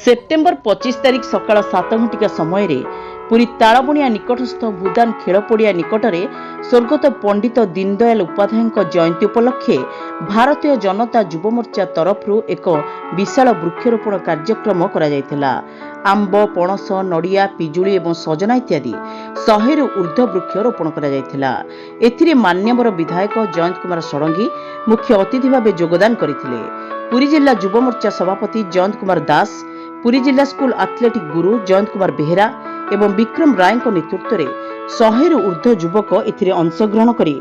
September 25 तारिख सकाळ 7 घंटिका समय पुरी तालबणिया निकटस्थ भूदान खेलपड़िया निकटरे स्वर्गत पंडित दीनदयाल उपाध्याय जयंती उपलक्षे भारतीय जनता युव मोर्चा तरफ एक विशाल वृक्षरोपण कार्यक्रम करा। आंब पणस नड़िया पिजुली और सजना इत्यादि 100 रु ऊर्ध्व वृक्ष रोपण करा। मान्यवर विधायक जयंत कुमार षडंगी मुख्य अतिथि भाव योगदान करथिले। पुरी जिला युव मोर्चा सभापति जयंत कुमार दास, पुरी जिला स्कूल एथलेटिक गुरु जयंत कुमार बेहेरा एवं विक्रम राय नेतृत्व में 100 रु ऊर्ध्व युवक एथिरे अंशग्रहण करी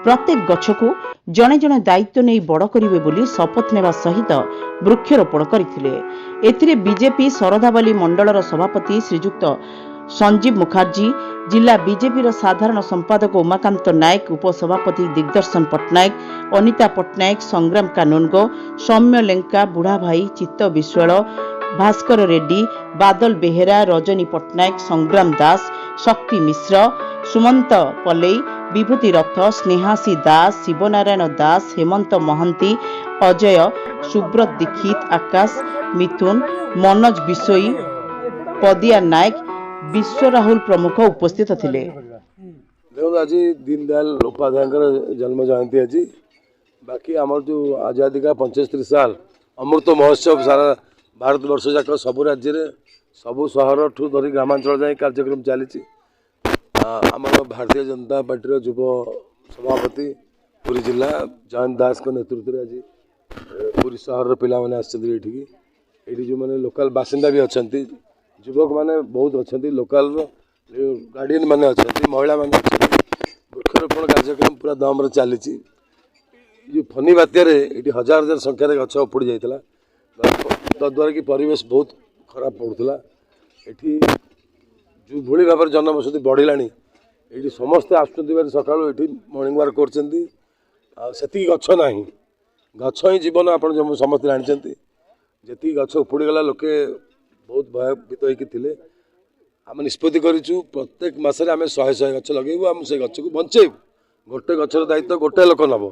प्रत्येक गछकु जणे जणे दायित्व नहीं बड़ करिवे बोली शपथ नेवा सहित वृक्षरोपण करथिले। एथिरे बीजेपी सरदाबाली मंडलर सभापति श्रीजुक्त संजीव मुखर्जी, जिला बीजेपी साधारण संपादक उमाकांत नायक, उपसभापति दिग्दर्शन पट्टनायक, अनिता पट्टनायक, संग्राम कानूनगो, सौम्य लेंका, बुढ़ा भाई, चित्त विश्वाल, भास्कर रेड्डी, बादल बेहेरा, रजनी पट्टनायक, संग्राम दास, शक्ति मिश्र, सुमंत पलई, विभूति रथ, स्नेहासी दास, शिवनारायण दास, हेमंत महंती, अजय, सुब्रत दीक्षित, आकाश, मिथुन, मनोज बिशोई, पदिया नायक, विश्व राहुल प्रमुख उपस्थित थिले। देखो आज दीनदयाल उपाध्याय जन्म जयंती आज बाकी आम जो आजादी का 75 साल अमृत महोत्सव सारा भारत वर्ष जाक सब राज्य में सबू सहर ठू धरी ग्रामांचल जाए कार्यक्रम चली। आम भारतीय जनता पार्टी युव सभापति पुरी जिला जयंत दास नेतृत्व में आज पुरी सहर पिला मैंने आठी जो मैंने लोकल बासिंदा भी अच्छा युवक मैंने बहुत अच्छा लोकल गार्डियन मैंने अच्छा महिला मैंने अच्छा वृक्षरोपण कार्यक्रम पूरा दम चली। जो फनी बात्यार ये हजार हजार संख्यार गछ उपुड़ी जाता तद्वारा कि परिवेश बहुत खराब पड़ूला। ये जो भूली भाव जनबसति बढ़ला ये समस्ते आसुँच सका मर्णिंग वाक कर गछ ना गछ ही जीवन आप समस्त जानते जी गछ उपुड़ीगला लोके बहुत भयभीत होते। आम निष्पत्ति करूँ प्रत्येक मसरे आम 100 गछ लगेबू, आम से गछ को बंचेबू। गोटे गचर दायित्व गोटे लोक नब।